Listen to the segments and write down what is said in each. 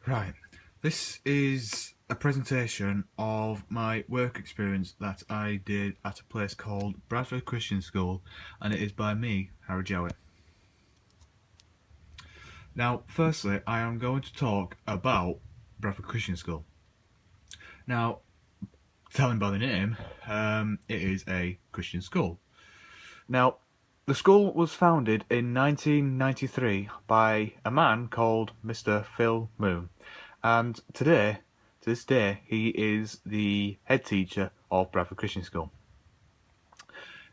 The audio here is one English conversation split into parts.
Right, this is a presentation of my work experience that I did at a place called Bradford Christian School, and it is by me, Harry Jowett. Now, firstly, I am going to talk about Bradford Christian School. Now, telling by the name, it is a Christian school. Now, the school was founded in 1993 by a man called Mr. Phil Moon, and to this day, he is the head teacher of Bradford Christian School.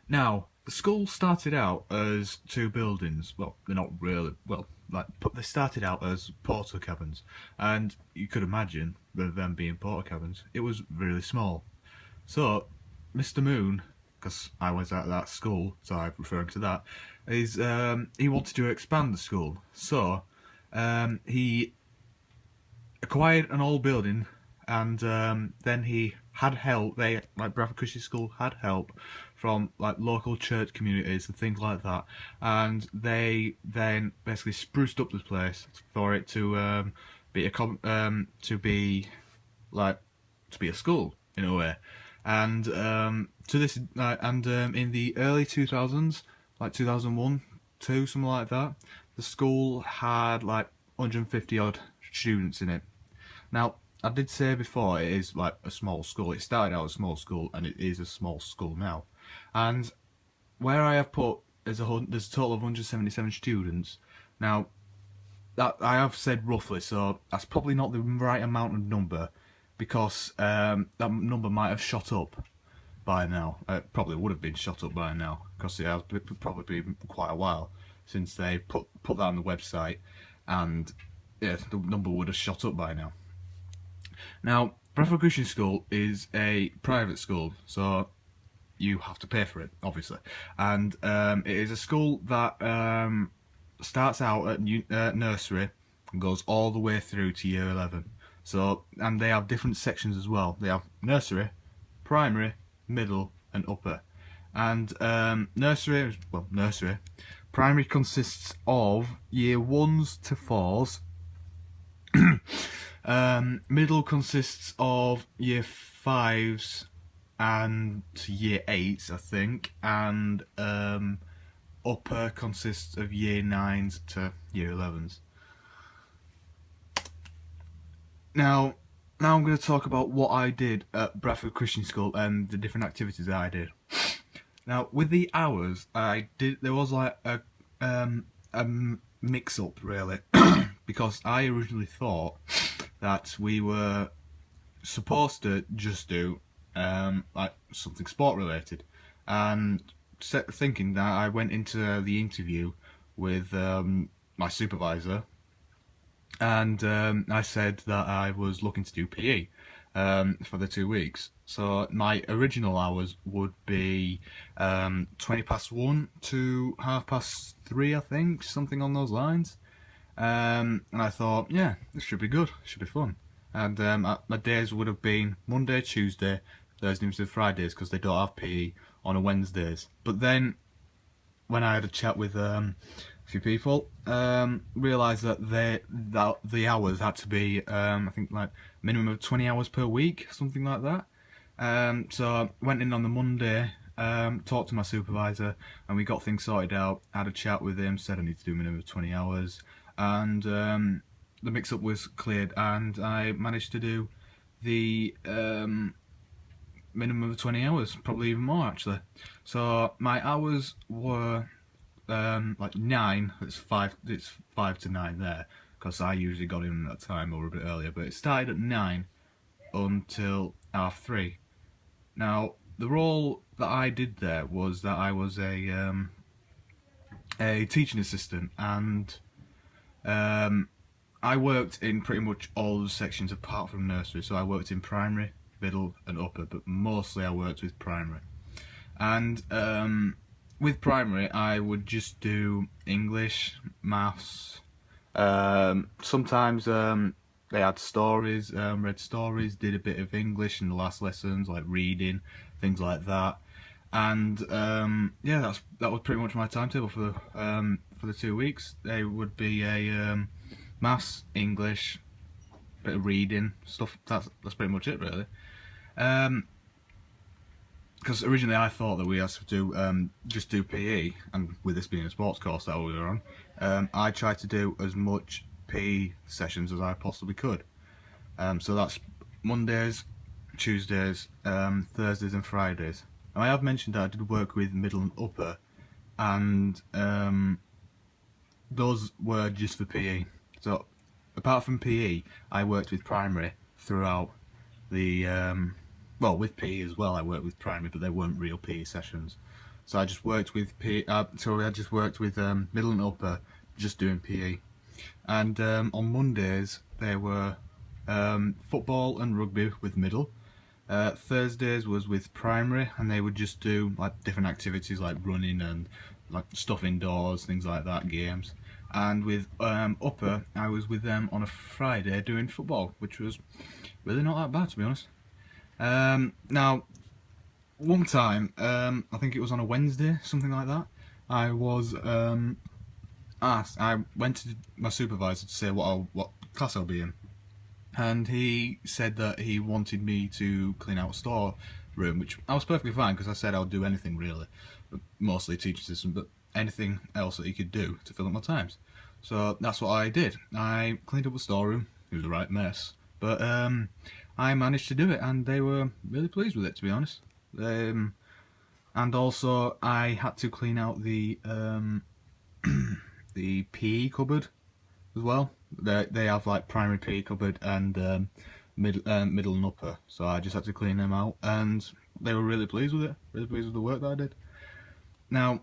Now, the school started out as two buildings. Well, they're not really, they started out as porter cabins, and you could imagine, with them being porter cabins, it was really small. So, Mr. Moon, because I was at that school, so I'm referring to that, is he wanted to expand the school. So, he acquired an old building, and then he had help. Bradford Christian School had help from local church communities and things like that, and they then basically spruced up this place for it to be a school in a way. And in the early 2000s, like 2001, 2, something like that, the school had 150 odd students in it. Now, I did say before it is a small school. It started out as a small school, and it is a small school now. And where I have put there's a total of 177 students. Now, that I have said roughly, so that's probably not the right amount of number, because that number might have shot up by now. It probably would have been shot up by now, because it has probably been quite a while since they put that on the website, and yeah, the number would have shot up by now. Now, Bradford Christian School is a private school, so you have to pay for it, obviously. And it is a school that starts out at nursery and goes all the way through to year 11. So, and they have different sections as well. They have nursery, primary, middle, and upper. And nursery, primary consists of year 1s to 4s. Middle consists of year 5s and to year 8s, I think, and upper consists of year 9s to year 11s. Now I'm going to talk about what I did at Bradford Christian School and the different activities that I did. Now, with the hours there was a mix-up, really, because I originally thought that we were supposed to just do something sport related, and thinking that I went into the interview with my supervisor, and I said that I was looking to do PE for the 2 weeks. So my original hours would be 1:20 to 3:30, I think, something on those lines. And I thought, yeah, this should be good, should be fun. And my days would have been Monday, Tuesday, Thursdays and Fridays, because they don't have PE on a Wednesdays. But then, when I had a chat with a few people, realised that the hours had to be, I think, minimum of 20 hours per week, something like that. So I went in on the Monday, talked to my supervisor, and we got things sorted out. Had a chat with him, said I need to do a minimum of 20 hours, and the mix-up was cleared, and I managed to do the minimum of 20 hours, probably even more actually. So my hours were 9. It's 5 to 9 there, because I usually got in at that time or a bit earlier, but it started at 9 until 3:30. Now, the role that I did there was that I was a teaching assistant, and I worked in pretty much all the sections apart from nursery. So I worked in primary, middle and upper, but mostly I worked with primary. And with primary I would just do English, maths, sometimes they had stories, read stories, did a bit of English in the last lessons, like reading, things like that. And yeah, that was pretty much my timetable for the 2 weeks. They would be a maths, English, bit of reading stuff. That's pretty much it, really. Because originally I thought that we had to do just do PE, and with this being a sports course that we were on, I tried to do as much PE sessions as I possibly could. So that's Mondays, Tuesdays, Thursdays and Fridays. Now, I have mentioned that I did work with middle and upper, and those were just for PE. So apart from PE, I worked with primary throughout the well, with PE as well. I worked with primary, but they weren't real PE sessions. So I just worked with PE. So I just worked with middle and upper, just doing PE. And on Mondays there were football and rugby with middle. Thursdays was with primary, and they would just do like different activities like running and like stuff indoors, things like that, games. And with upper, I was with them on a Friday doing football, which was really not that bad, to be honest. Now, one time, I think it was on a Wednesday, something like that, I was asked. I went to my supervisor to say what class I'll be in. And he said that he wanted me to clean out a store room, which I was perfectly fine, because I said I would do anything really, but mostly teaching assistant, but anything else that he could do to fill up my times. So that's what I did. I cleaned up the storeroom. It was a right mess, but I managed to do it, and they were really pleased with it, to be honest. And also I had to clean out the the PE cupboard as well. They have like primary PE cupboard and middle and upper, so I just had to clean them out, and they were really pleased with it, really pleased with the work that I did. Now,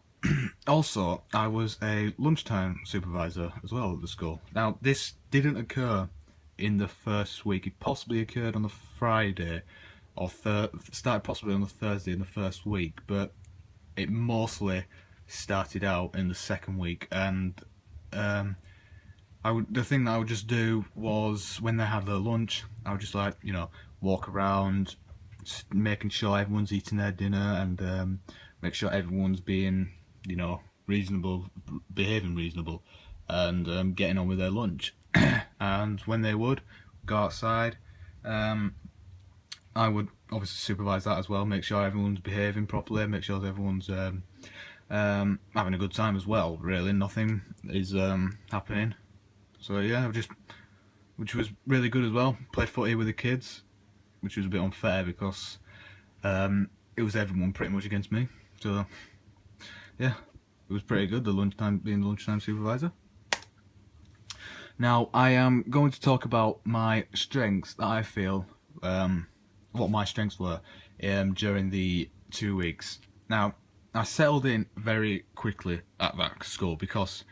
also, I was a lunchtime supervisor as well at the school. Now, this didn't occur in the first week. It possibly occurred on the Friday, or started possibly on the Thursday in the first week, but it mostly started out in the second week. And the thing that I would just do was, when they had their lunch, I would just, like, you know, walk around, just making sure everyone's eating their dinner, and make sure everyone's being, you know, reasonable, behaving reasonable, and getting on with their lunch. And when they would go outside, I would obviously supervise that as well, make sure everyone's behaving properly, make sure everyone's having a good time as well. Really, nothing is happening. So yeah, which was really good as well. Played footy with the kids, which was a bit unfair because it was everyone pretty much against me. So yeah, it was pretty good, being the lunchtime supervisor. Now, I am going to talk about my strengths that I feel, what my strengths were during the 2 weeks. Now, I settled in very quickly at that school because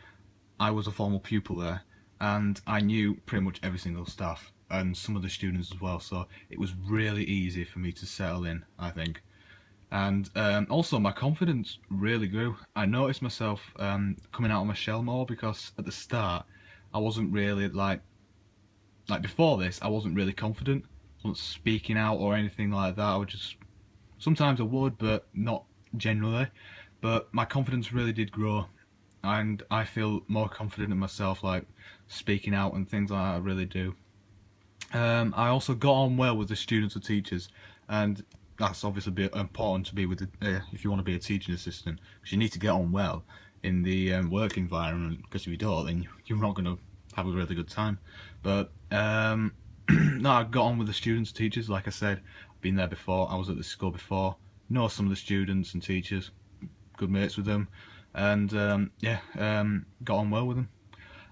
I was a formal pupil there, and I knew pretty much every single staff and some of the students as well, so it was really easy for me to settle in, I think. And also, my confidence really grew. I noticed myself coming out of my shell more, because at the start I wasn't really like before this, I wasn't really confident. I wasn't speaking out or anything like that. I would just, sometimes I would, but not generally. But my confidence really did grow, and I feel more confident in myself, like speaking out and things like that. I really do. I also got on well with the students and teachers, and that's obviously important to be with if you want to be a teaching assistant, because you need to get on well in the work environment, because if you don't, then you're not going to have a really good time. But no, I got on with the students and teachers. Like I said, I've been there before, I was at this school before, know some of the students and teachers, good mates with them, and yeah, got on well with them.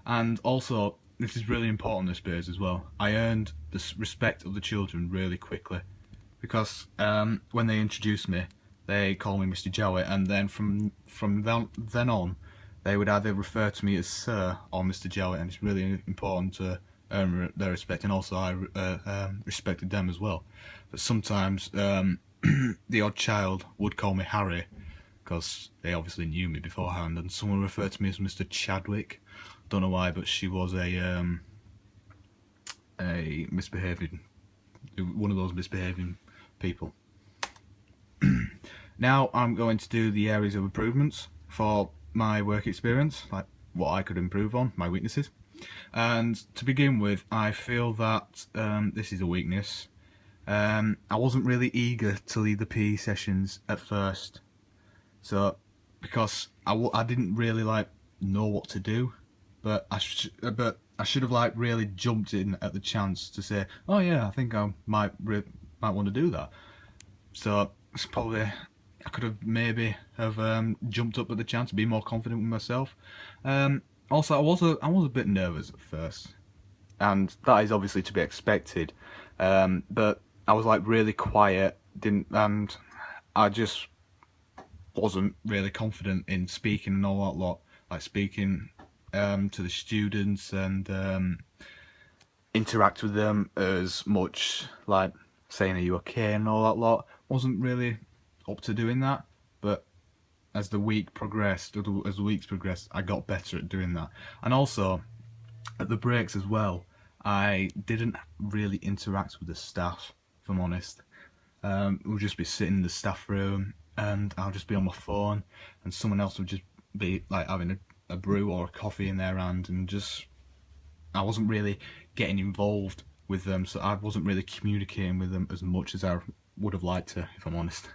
And also, this is really important, this bit as well, I earned the respect of the children really quickly, because when they introduced me, they called me Mr. Jowett, and then from then on, they would either refer to me as Sir or Mr. Jowett, and it's really important to earn their respect, and also I respected them as well. But sometimes the odd child would call me Harry, because they obviously knew me beforehand, and someone referred to me as Mr. Chadwick. Don't know why, but she was a misbehaving, one of those misbehaving people. Now I'm going to do the areas of improvements for my work experience, like what I could improve on, my weaknesses. And to begin with, I feel that this is a weakness. I wasn't really eager to lead the PE sessions at first, so because I didn't really know what to do, but I should have really jumped in at the chance to say, oh yeah, I think I might want to do that. So it's probably, I could have maybe jumped up at the chance, be more confident with myself. Also, I was a bit nervous at first, and that is obviously to be expected. But I was really quiet, and I just wasn't really confident in speaking and all that lot, speaking to the students and interact with them as much, saying, are you okay, and all that lot. Wasn't really up to doing that, but as the weeks progressed, I got better at doing that. And also, at the breaks as well, I didn't really interact with the staff, if I'm honest. We'll just be sitting in the staff room, and I'll just be on my phone, and someone else would just be having a brew or a coffee in their hand, and I wasn't really getting involved with them, so I wasn't really communicating with them as much as I would have liked to, if I'm honest.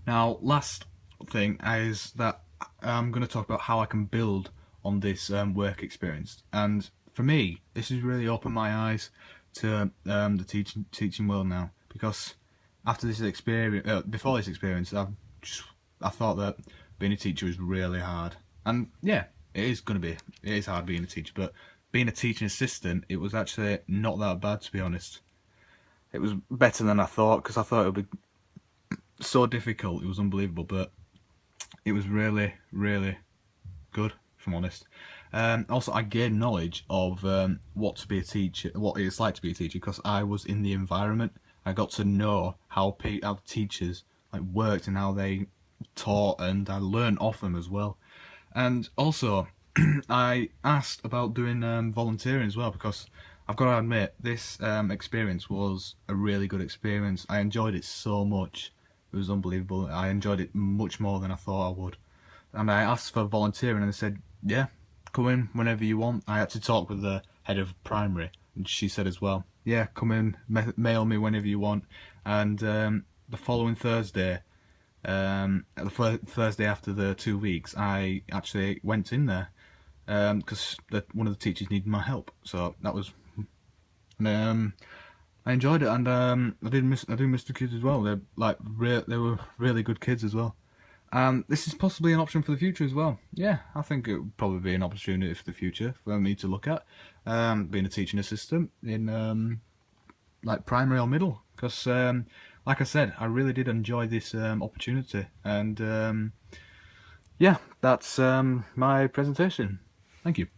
Now, last thing is that I'm going to talk about how I can build on this work experience, and for me, this has really opened my eyes to the teaching world now, because after this experience, before this experience, I thought that being a teacher was really hard, and yeah, it is hard being a teacher, but being a teaching assistant, it was actually not that bad, to be honest. It was better than I thought, because I thought it would be so difficult. It was unbelievable, but it was really, really good, if I'm honest. Also, I gained knowledge of what to be a teacher, what it's like to be a teacher, because I was in the environment. I got to know how teachers worked and how they taught, and I learned off them as well. And also, I asked about doing volunteering as well, because I've got to admit, this experience was a really good experience. I enjoyed it so much. It was unbelievable. I enjoyed it much more than I thought I would. And I asked for volunteering, and they said, yeah, come in whenever you want. I had to talk with the head of primary, and she said as well, yeah, come in, mail me whenever you want. And the following Thursday, the Thursday after the 2 weeks, I actually went in there because one of the teachers needed my help. So that was, I enjoyed it, and I do miss the kids as well. They're they were really good kids as well. This is possibly an option for the future as well. Yeah, I think it would probably be an opportunity for the future for me to look at being a teaching assistant in primary or middle, because like I said, I really did enjoy this opportunity, and yeah, that's my presentation. Thank you.